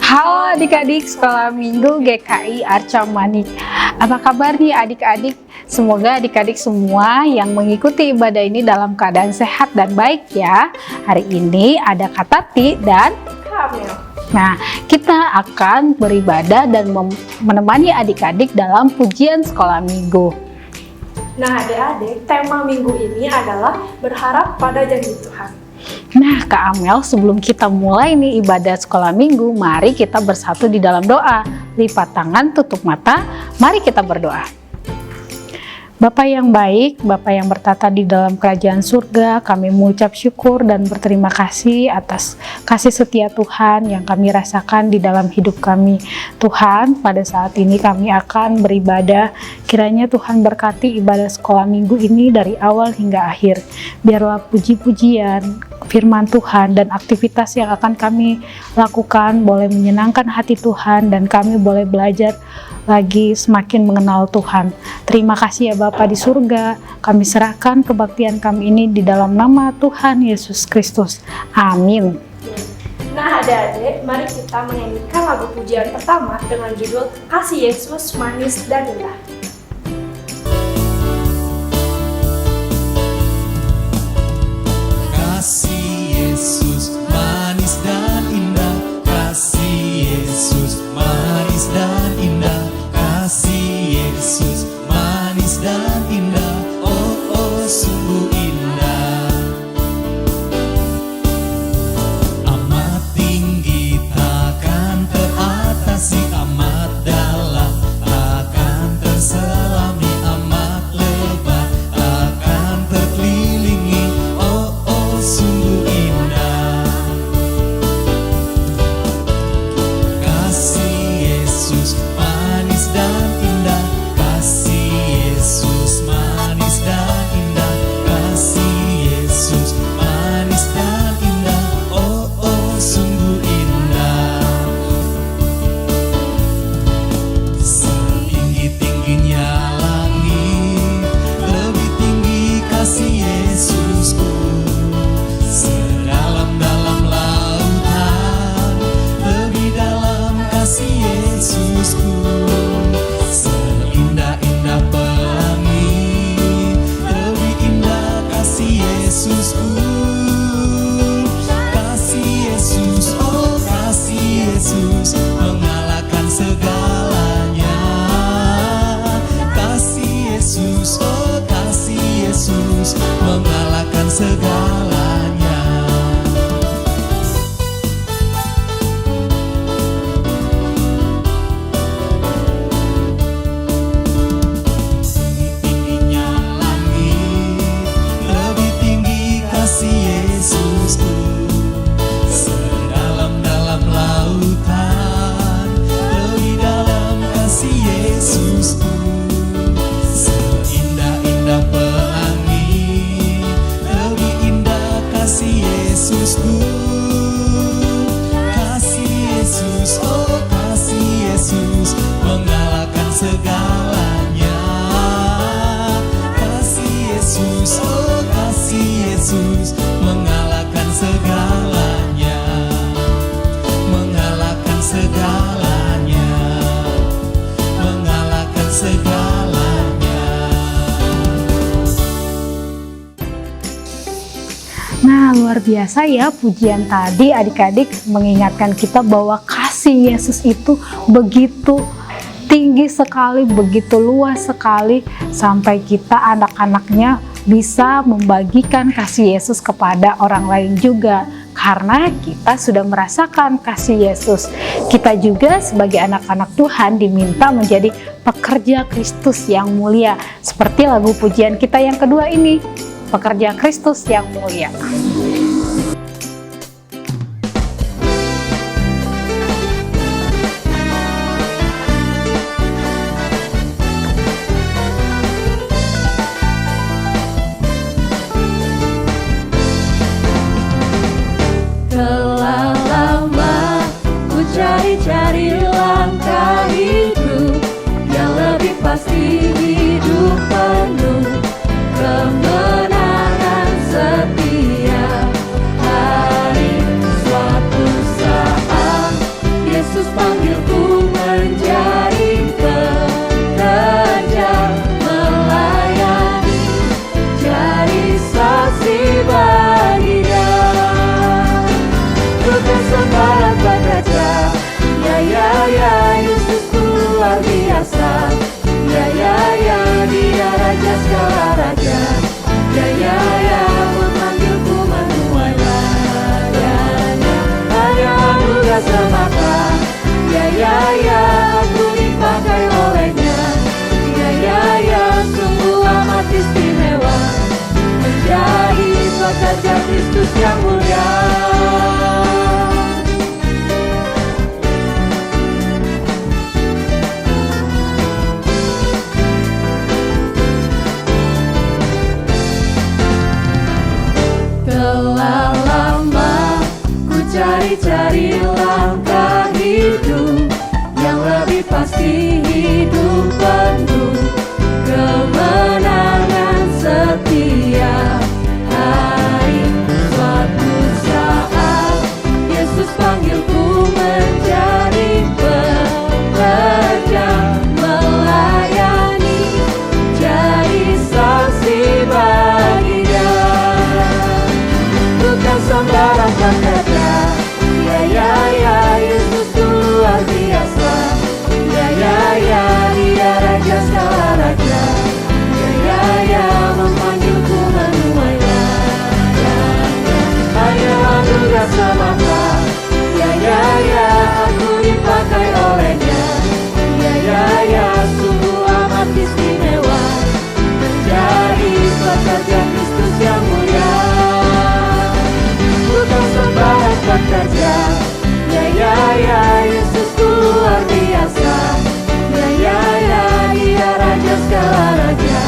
Halo adik-adik sekolah minggu GKI Arca Manik. Apa kabar nih adik-adik? Semoga adik-adik semua yang mengikuti ibadah ini dalam keadaan sehat dan baik ya. Hari ini ada Kak Tati dan Kamil. Nah, kita akan beribadah dan menemani adik-adik dalam pujian sekolah minggu. Nah adik-adik, tema minggu ini adalah berharap pada janji Tuhan. Nah, Kak Amel, sebelum kita mulai nih ibadah sekolah minggu, mari kita bersatu di dalam doa. Lipat tangan, tutup mata, mari kita berdoa. Bapa yang baik, Bapa yang bertata di dalam kerajaan surga, kami mengucap syukur dan berterima kasih atas kasih setia Tuhan yang kami rasakan di dalam hidup kami. Tuhan, pada saat ini kami akan beribadah, kiranya Tuhan berkati ibadah sekolah minggu ini dari awal hingga akhir. Biarlah puji-pujian, firman Tuhan dan aktivitas yang akan kami lakukan boleh menyenangkan hati Tuhan dan kami boleh belajar lagi semakin mengenal Tuhan. Terima kasih ya Bapa di surga, kami serahkan kebaktian kami ini di dalam nama Tuhan Yesus Kristus. Amin. Nah adik-adik, mari kita menyanyikan lagu pujian pertama dengan judul Kasih Yesus Manis dan Indah. Kasih Yesus manis dan indah, kasih Yesus manis dan indah, kasih Yesus manis dan indah, oh oh sungguh indah. Amat tinggi takkan teratasi, amat dalam takkan terselami, amat lebar takkan terkelilingi, oh oh sungguh indah. Kasih Yesus manis dan indah, kasih Yesus manis dan indah, kasih Yesus manis dan indah, oh oh sungguh indah. Setinggi-tingginya langit, lebih tinggi kasih Yesusku. Sedalam-dalam lautan, lebih dalam kasih Yesusku. Seindah-indah pelangi, lebih indah kasih Yesusku. Kasih Yesus, oh kasih Yesus, mengalahkan segalanya. Kasih Yesus, oh kasih Yesus, mengalahkan segalanya. Tingginya langit, lebih tinggi kasih Yesusku. Sedalam-dalam lautan, lebih dalam kasih Yesusku. Seindah-indah pelangi, lebih indah kasih Yesusku. Kasih Yesus, oh kasih Yesus, mengalahkan segalanya. Kasih Yesus, oh kasih Yesus, mengalahkan segalanya. Mengalahkan segalanya. Mengalahkan segalanya. Nah, luar biasa ya pujian tadi adik-adik mengingatkan kita bahwa kasih Yesus itu begitu tinggi sekali, begitu luas sekali sampai kita anak-anaknya bisa membagikan kasih Yesus kepada orang lain juga. Karena kita sudah merasakan kasih Yesus. Kita juga sebagai anak-anak Tuhan diminta menjadi pekerja Kristus yang mulia. Seperti lagu pujian kita yang kedua ini, pekerja Kristus yang mulia. Telah lama ku cari-cari langkah hidup yang lebih pasti, hidup penuh kemenangan setia. bukan sembarang pekerja. Ya ya ya, Yesusku luar biasa. Ya ya ya, Dia Raja segala raja. Ya ya ya, memanggilku menuai ladanya. Hanya anugerah semata. Ya ya ya, aku dipakai olehnya. Ya ya ya, sungguh amat istimewa menjadi pekerja Kristus yang mulia. Telah lama ku cari-cari langkah hidup yang lebih pasti, hidup penuh kemenangan setiap hari. Suatu saat Yesus panggilku menjadi pekerja, melayani, jadi saksi bagi Dia. Bukan sembarang pekerja. Ya ya ya, Yesus luar biasa. Ya ya ya, Dia Raja segala raja. Ya ya ya, memanggilku menuai ladanya. Hanya anugerah semata. Ya ya ya, aku dipakai olehnya. Ya ya ya, sungguh amat istimewa menjadi pekerja Kristus yang mulia. Bukan sembarang pekerja. Ya ya ya, Yesusku luar biasa. Ya ya ya, Dia Raja segala raja.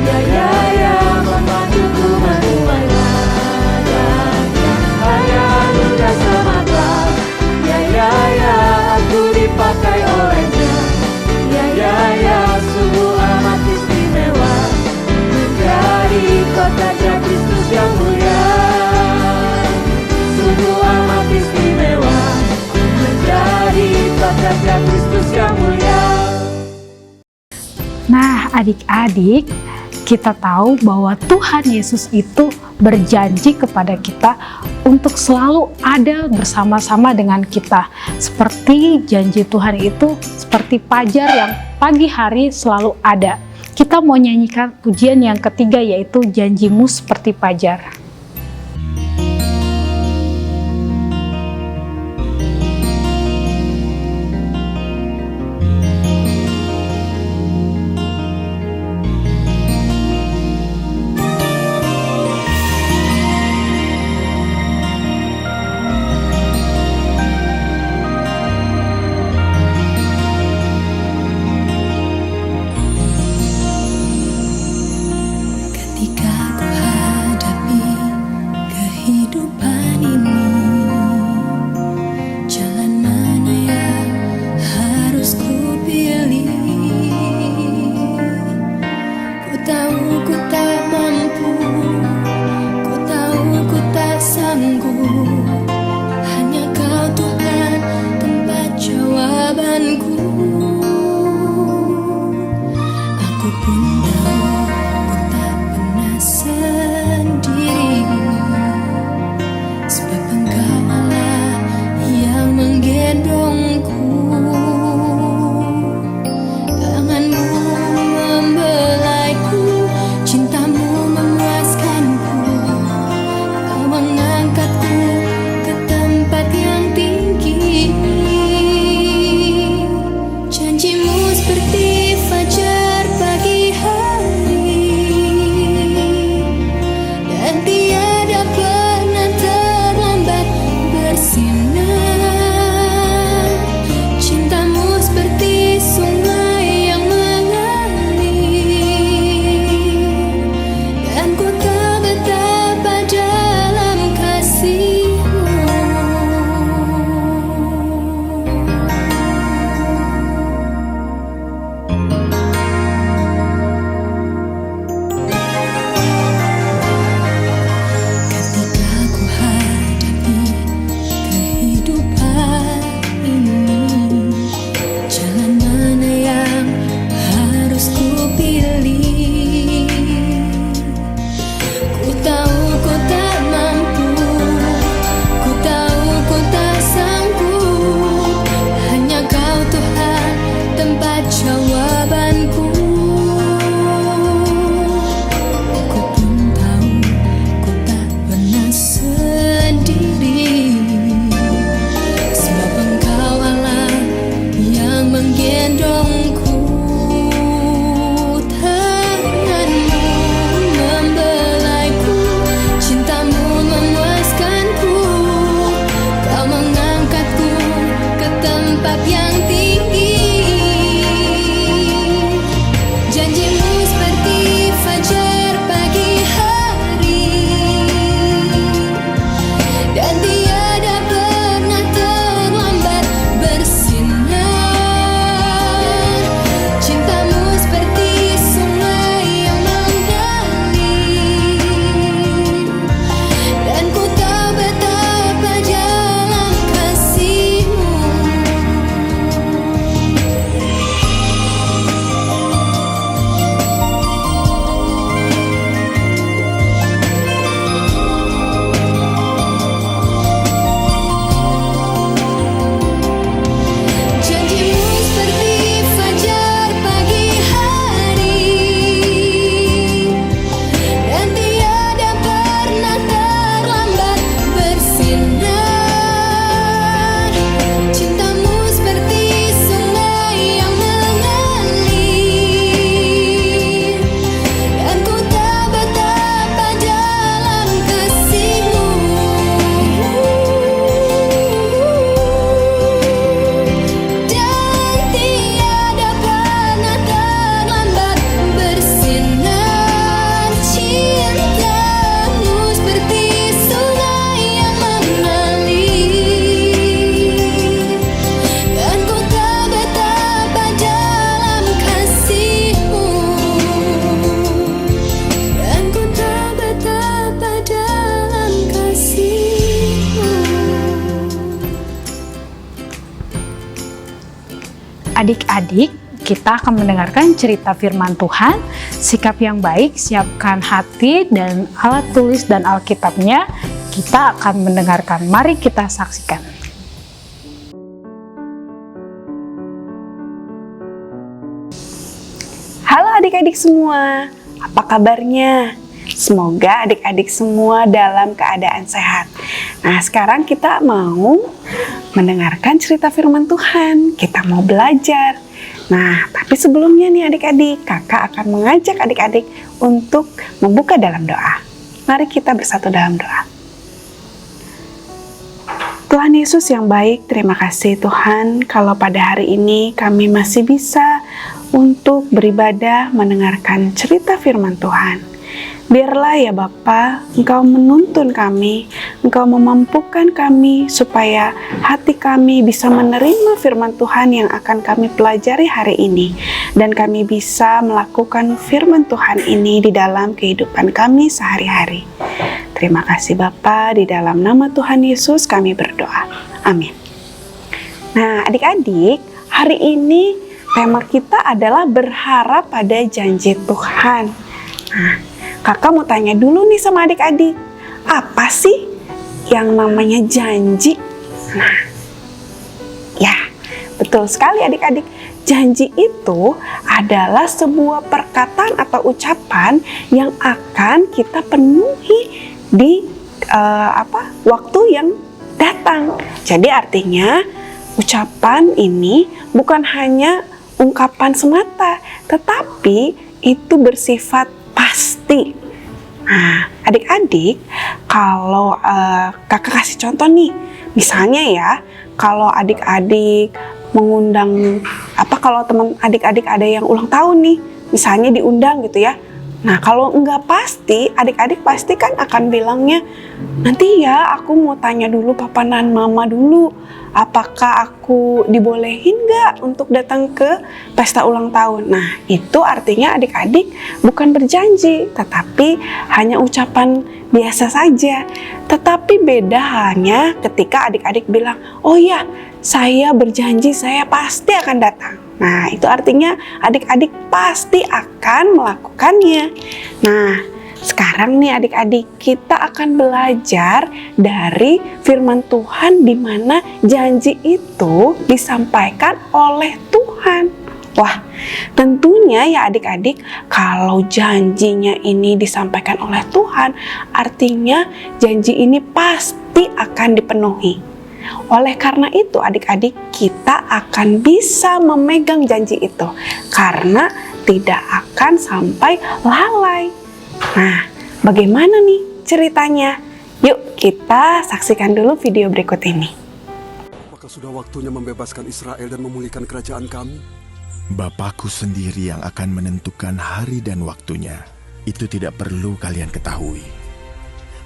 Ya ya ya, memanggilku menuai ladanya. Hanya anugerah semata. Ya ya ya, aku dipakai olehnya. Ya ya ya, sungguh amat istimewa menjadi pekerja Kristus yang mulia. Sungguh amat istimewa menjadi pekerja Kristus yang mulia. Nah, adik-adik, kita tahu bahwa Tuhan Yesus itu berjanji kepada kita untuk selalu ada bersama-sama dengan kita. Seperti janji Tuhan itu seperti fajar yang pagi hari selalu ada. Kita mau nyanyikan pujian yang ketiga, yaitu Janjimu Seperti Fajar. Ketika ku hadapi Adik-adik, kita akan mendengarkan cerita firman Tuhan. Sikap yang baik, siapkan hati dan alat tulis dan Alkitabnya. Kita akan mendengarkan. Mari kita saksikan. Halo adik-adik semua, apa kabarnya? Semoga adik-adik semua dalam keadaan sehat. Nah, sekarang kita mau mendengarkan cerita firman Tuhan. Kita mau belajar. Nah, tapi sebelumnya nih adik-adik, kakak akan mengajak adik-adik untuk membuka dalam doa. Mari kita bersatu dalam doa. Tuhan Yesus yang baik, terima kasih Tuhan kalau pada hari ini kami masih bisa untuk beribadah mendengarkan cerita firman Tuhan. Biarlah ya Bapa, Engkau menuntun kami, Engkau memampukan kami supaya hati kami bisa menerima firman Tuhan yang akan kami pelajari hari ini. Dan kami bisa melakukan firman Tuhan ini di dalam kehidupan kami sehari-hari. Terima kasih Bapa, di dalam nama Tuhan Yesus kami berdoa. Amin. Nah adik-adik, hari ini tema kita adalah berharap pada janji Tuhan. Nah, kakak mau tanya dulu nih sama adik-adik, apa sih yang namanya janji? Nah, ya betul sekali adik-adik. Janji itu adalah sebuah perkataan atau ucapan yang akan kita penuhi di waktu yang datang. Jadi artinya ucapan ini bukan hanya ungkapan semata, tetapi itu bersifat pasti. Nah, adik-adik, kalau kakak kasih contoh nih, misalnya ya, kalau adik-adik mengundang, kalau teman adik-adik ada yang ulang tahun nih, misalnya diundang gitu ya. Nah, kalau enggak pasti, adik-adik pasti kan akan bilangnya, nanti ya aku mau tanya dulu papa dan mama dulu, apakah aku dibolehin nggak untuk datang ke pesta ulang tahun. Nah, itu artinya adik-adik bukan berjanji, tetapi hanya ucapan biasa saja. Tetapi beda halnya ketika adik-adik bilang, oh ya, saya berjanji saya pasti akan datang. Nah, itu artinya adik-adik pasti akan melakukannya. Nah, sekarang nih adik-adik, kita akan belajar dari firman Tuhan di mana janji itu disampaikan oleh Tuhan. Wah, tentunya ya adik-adik, kalau janjinya ini disampaikan oleh Tuhan, artinya janji ini pasti akan dipenuhi. Oleh karena itu adik-adik, kita akan bisa memegang janji itu karena tidak akan sampai lalai. Nah, bagaimana nih ceritanya? Yuk kita saksikan dulu video berikut ini. Apakah sudah waktunya membebaskan Israel dan memulihkan kerajaan kami? Bapakku sendiri yang akan menentukan hari dan waktunya. Itu tidak perlu kalian ketahui.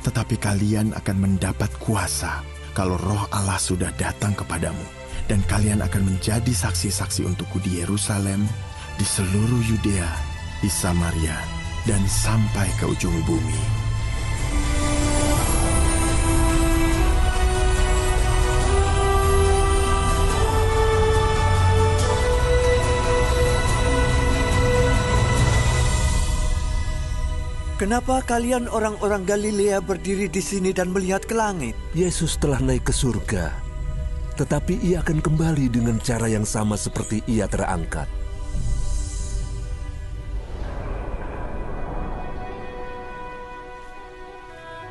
Tetapi kalian akan mendapat kuasa kalau Roh Allah sudah datang kepadamu, dan kalian akan menjadi saksi-saksi untukku di Yerusalem, di seluruh Yudea, di Samaria, dan sampai ke ujung bumi. Kenapa kalian orang-orang Galilea berdiri di sini dan melihat ke langit? Yesus telah naik ke surga, tetapi ia akan kembali dengan cara yang sama seperti ia terangkat.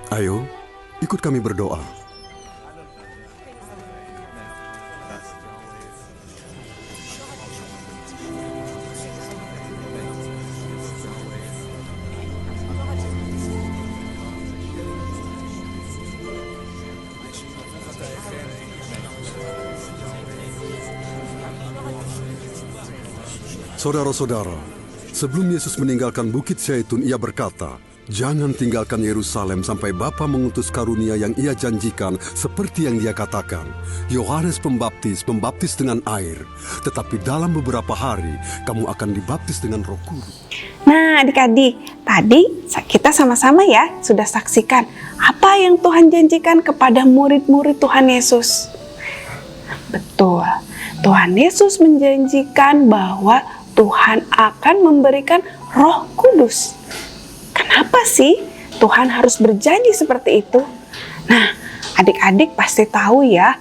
Ayo, ikut kami berdoa. Saudara-saudara, sebelum Yesus meninggalkan Bukit Zaitun, ia berkata, "Jangan tinggalkan Yerusalem sampai Bapa mengutus karunia yang ia janjikan seperti yang dia katakan. Yohanes Pembaptis membaptis dengan air, tetapi dalam beberapa hari kamu akan dibaptis dengan Roh Kudus." Nah adik-adik, tadi kita sama-sama ya sudah saksikan apa yang Tuhan janjikan kepada murid-murid Tuhan Yesus. Betul, Tuhan Yesus menjanjikan bahwa Tuhan akan memberikan Roh Kudus. Kenapa sih Tuhan harus berjanji seperti itu? Nah, adik-adik pasti tahu ya,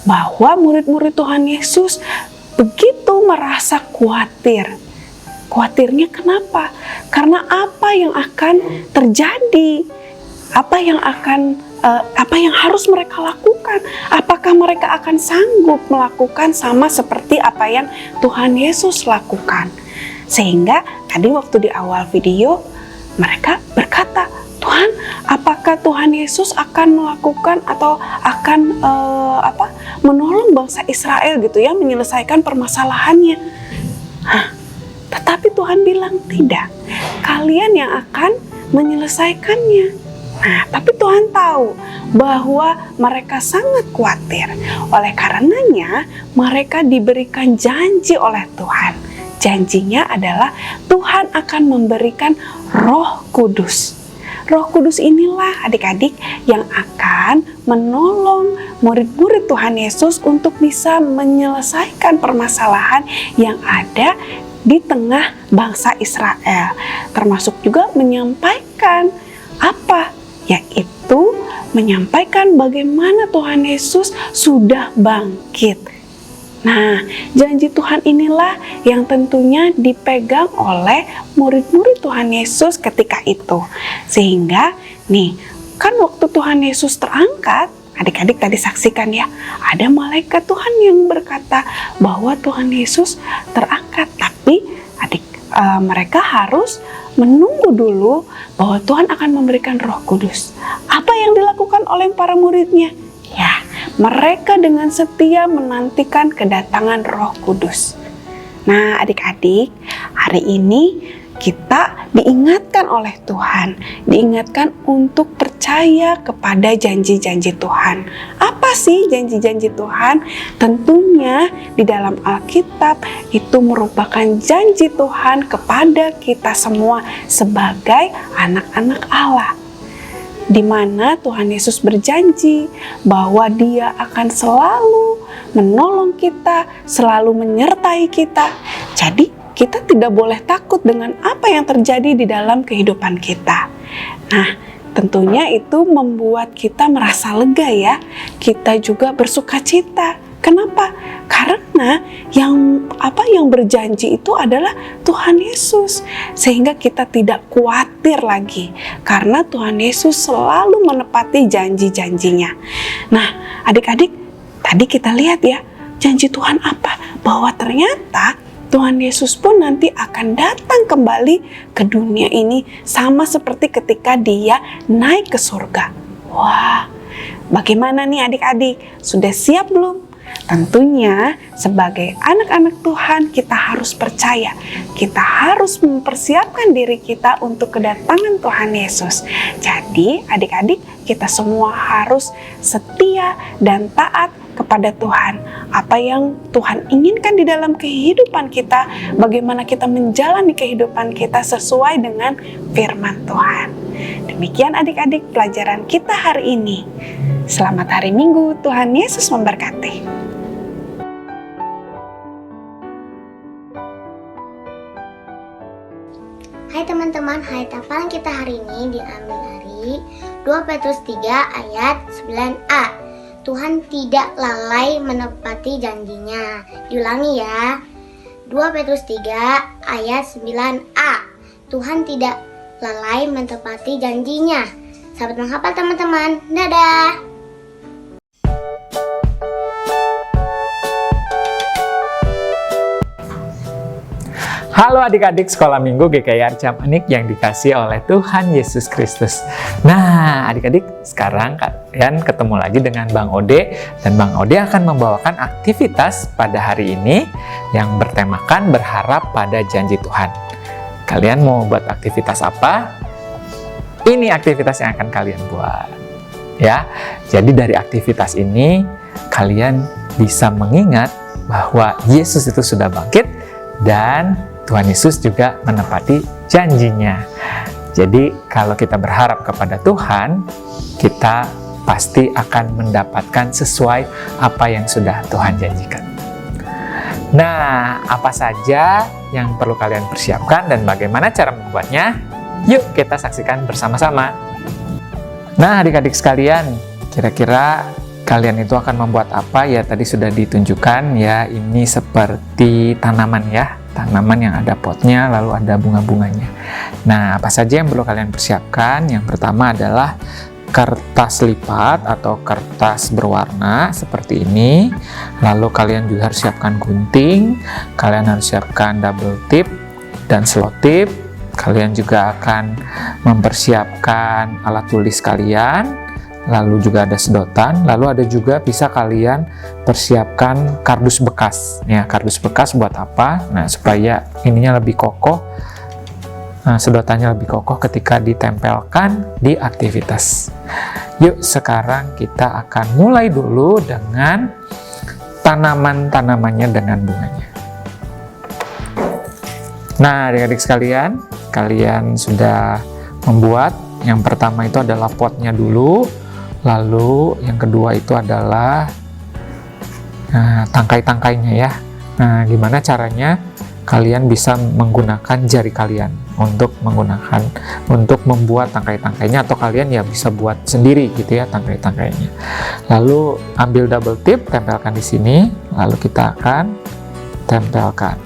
bahwa murid-murid Tuhan Yesus begitu merasa khawatir. Khawatirnya kenapa? Karena apa yang akan terjadi? Apa yang harus mereka lakukan? Apakah mereka akan sanggup melakukan sama seperti apa yang Tuhan Yesus lakukan? Sehingga tadi waktu di awal video mereka berkata, Tuhan, apakah Tuhan Yesus akan melakukan atau akan menolong bangsa Israel gitu ya, menyelesaikan permasalahannya? Tetapi Tuhan bilang tidak, kalian yang akan menyelesaikannya. Nah, tapi Tuhan tahu bahwa mereka sangat khawatir. Oleh karenanya, mereka diberikan janji oleh Tuhan. Janjinya adalah Tuhan akan memberikan Roh Kudus. Roh Kudus inilah adik-adik yang akan menolong murid-murid Tuhan Yesus untuk bisa menyelesaikan permasalahan yang ada di tengah bangsa Israel. Termasuk juga menyampaikan apa? Yaitu menyampaikan bagaimana Tuhan Yesus sudah bangkit. Nah, janji Tuhan inilah yang tentunya dipegang oleh murid-murid Tuhan Yesus ketika itu. Sehingga nih, kan waktu Tuhan Yesus terangkat, adik-adik tadi saksikan ya, ada malaikat Tuhan yang berkata bahwa Tuhan Yesus terangkat. Tapi mereka harus menunggu dulu bahwa Tuhan akan memberikan Roh Kudus. Apa yang dilakukan oleh para muridnya? Ya, mereka dengan setia menantikan kedatangan Roh Kudus. Nah, adik-adik, hari ini kita diingatkan oleh Tuhan, diingatkan untuk percaya kepada janji-janji Tuhan. Apa sih janji-janji Tuhan? Tentunya di dalam Alkitab itu merupakan janji Tuhan kepada kita semua sebagai anak-anak Allah, di mana Tuhan Yesus berjanji bahwa Dia akan selalu menolong kita, selalu menyertai kita. Jadi kita tidak boleh takut dengan apa yang terjadi di dalam kehidupan kita. Nah, tentunya itu membuat kita merasa lega ya. Kita juga bersuka cita. Kenapa? Karena yang berjanji itu adalah Tuhan Yesus. Sehingga kita tidak khawatir lagi. Karena Tuhan Yesus selalu menepati janji-janjinya. Nah, adik-adik, tadi kita lihat ya, janji Tuhan apa? Bahwa ternyata Tuhan Yesus pun nanti akan datang kembali ke dunia ini sama seperti ketika Dia naik ke surga. Wah, bagaimana nih adik-adik? Sudah siap belum? Tentunya sebagai anak-anak Tuhan kita harus percaya. Kita harus mempersiapkan diri kita untuk kedatangan Tuhan Yesus. Jadi adik-adik, kita semua harus setia dan taat kepada Tuhan. Apa yang Tuhan inginkan di dalam kehidupan kita, bagaimana kita menjalani kehidupan kita sesuai dengan firman Tuhan. Demikian adik-adik pelajaran kita hari ini. Selamat hari Minggu, Tuhan Yesus memberkati. Hai teman-teman, ayat hafalan kita hari ini diambil dari 2 Petrus 3 ayat 9a. Tuhan tidak lalai menepati janjinya. Diulangi ya. 2 Petrus 3 ayat 9a. Tuhan tidak lalai menepati janjinya. Selamat menghafal teman-teman. Dadah. Halo adik-adik sekolah minggu GKI Arca Manik yang dikasih oleh Tuhan Yesus Kristus. Nah adik-adik, sekarang kalian ketemu lagi dengan Bang Ode, dan Bang Ode akan membawakan aktivitas pada hari ini yang bertemakan berharap pada janji Tuhan. Kalian mau buat aktivitas apa? Ini aktivitas yang akan kalian buat. Ya, jadi dari aktivitas ini kalian bisa mengingat bahwa Yesus itu sudah bangkit dan Tuhan Yesus juga menepati janjinya. Jadi kalau kita berharap kepada Tuhan, kita pasti akan mendapatkan sesuai apa yang sudah Tuhan janjikan. Nah, apa saja yang perlu kalian persiapkan dan bagaimana cara membuatnya? Yuk kita saksikan bersama-sama. Nah, adik-adik sekalian, kira-kira kalian itu akan membuat apa? Ya, tadi sudah ditunjukkan ya, ini seperti tanaman ya. Tanaman yang ada potnya, lalu ada bunga-bunganya. Nah, apa saja yang perlu kalian persiapkan? Yang pertama adalah kertas lipat atau kertas berwarna seperti ini. Lalu kalian juga harus siapkan gunting, kalian harus siapkan double tip dan selotip. Kalian juga akan mempersiapkan alat tulis kalian, lalu juga ada sedotan, lalu ada juga bisa kalian persiapkan kardus bekas. Ya, kardus bekas buat apa? Nah, supaya ininya lebih kokoh. Nah, sedotannya lebih kokoh ketika ditempelkan di aktivitas. Yuk, sekarang kita akan mulai dulu dengan tanaman-tanamannya dengan bunganya. Nah, adik-adik sekalian, kalian sudah membuat. Yang pertama itu adalah potnya dulu, lalu yang kedua itu adalah tangkai-tangkainya ya. Nah, gimana caranya? Kalian bisa menggunakan jari kalian untuk membuat tangkai-tangkainya, atau kalian ya bisa buat sendiri gitu ya tangkai-tangkainya. Lalu ambil double tip, tempelkan di sini, lalu kita akan tempelkan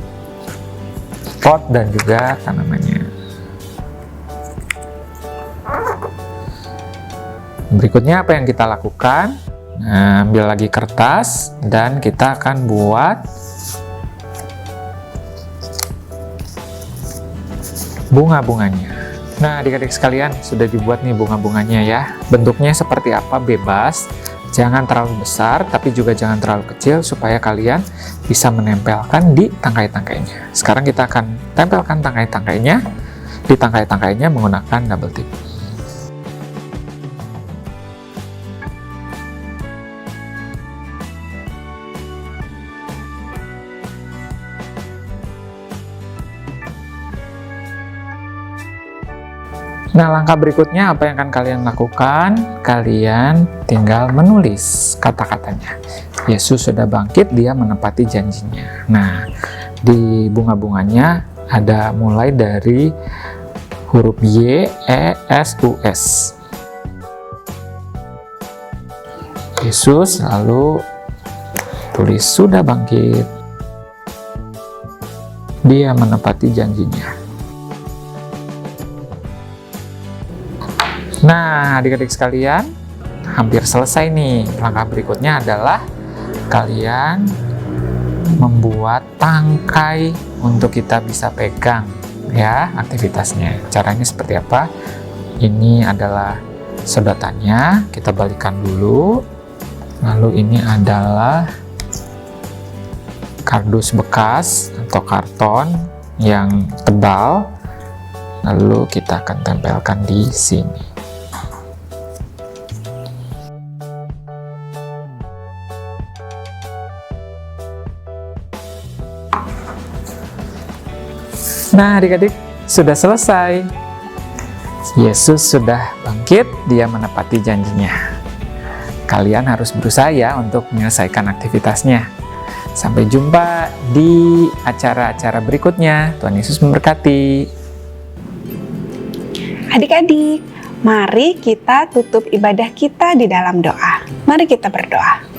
pot dan juga tanamannya. Berikutnya apa yang kita lakukan? Nah, ambil lagi kertas dan kita akan buat bunga-bunganya. Nah, adik-adik sekalian, sudah dibuat nih bunga-bunganya ya. Bentuknya seperti apa? Bebas. Jangan terlalu besar, tapi juga jangan terlalu kecil supaya kalian bisa menempelkan di tangkai-tangkainya. Sekarang kita akan tempelkan tangkai-tangkainya di tangkai-tangkainya menggunakan double tip. Nah, langkah berikutnya apa yang akan kalian lakukan? Kalian tinggal menulis kata-katanya. Yesus sudah bangkit, dia menepati janjinya. Nah, di bunga-bunganya ada mulai dari huruf Y, E, S, U, S. Yesus, lalu tulis sudah bangkit. Dia menepati janjinya. Nah, adik-adik sekalian, hampir selesai nih. Langkah berikutnya adalah kalian membuat tangkai untuk kita bisa pegang ya aktivitasnya. Caranya seperti apa? Ini adalah sedotannya, kita balikkan dulu. Lalu ini adalah kardus bekas atau karton yang tebal. Lalu kita akan tempelkan di sini. Nah, adik-adik, sudah selesai. Yesus sudah bangkit, dia menepati janjinya. Kalian harus berusaha ya untuk menyelesaikan aktivitasnya. Sampai jumpa di acara-acara berikutnya. Tuhan Yesus memberkati. Adik-adik, mari kita tutup ibadah kita di dalam doa. Mari kita berdoa.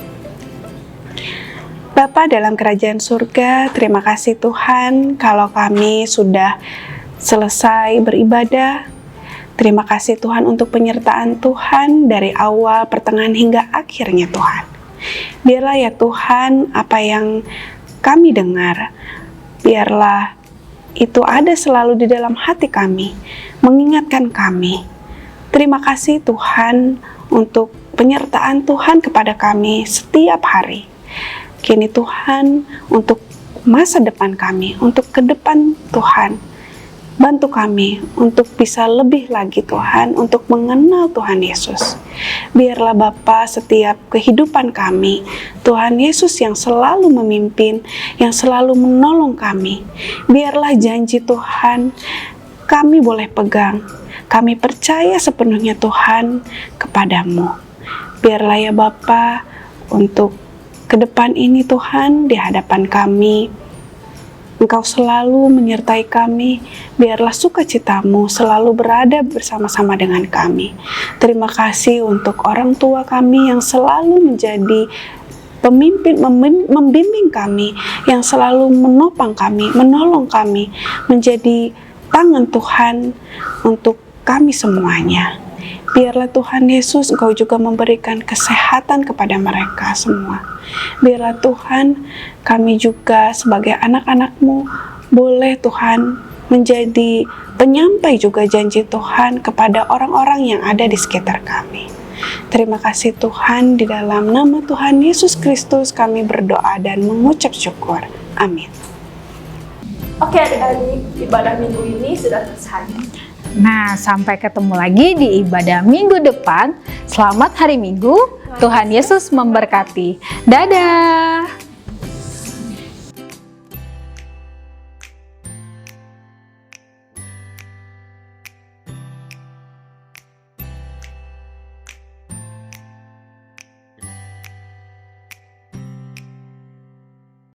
Bapa dalam kerajaan surga, terima kasih Tuhan kalau kami sudah selesai beribadah. Terima kasih Tuhan untuk penyertaan Tuhan dari awal, pertengahan hingga akhirnya Tuhan. Biarlah ya Tuhan apa yang kami dengar, biarlah itu ada selalu di dalam hati kami, mengingatkan kami. Terima kasih Tuhan untuk penyertaan Tuhan kepada kami setiap hari. Kini Tuhan, untuk masa depan kami, untuk ke depan Tuhan, bantu kami untuk bisa lebih lagi Tuhan, untuk mengenal Tuhan Yesus. Biarlah Bapa setiap kehidupan kami, Tuhan Yesus yang selalu memimpin, yang selalu menolong kami. Biarlah janji Tuhan kami boleh pegang. Kami percaya sepenuhnya Tuhan kepadamu. Biarlah ya Bapa, untuk ke depan ini Tuhan, di hadapan kami, Engkau selalu menyertai kami. Biarlah sukacitamu selalu berada bersama-sama dengan kami. Terima kasih untuk orang tua kami yang selalu menjadi pemimpin, membimbing kami, yang selalu menopang kami, menolong kami, menjadi tangan Tuhan untuk kami semuanya. Biarlah Tuhan Yesus, Engkau juga memberikan kesehatan kepada mereka semua. Biarlah Tuhan, kami juga sebagai anak-anak-Mu, boleh Tuhan menjadi penyampai juga janji Tuhan kepada orang-orang yang ada di sekitar kami. Terima kasih Tuhan, di dalam nama Tuhan Yesus Kristus kami berdoa dan mengucap syukur. Amin. Oke adik-adik, ibadah minggu ini sudah selesai. Nah, sampai ketemu lagi di ibadah minggu depan. Selamat hari Minggu, Tuhan Yesus memberkati. Dadah!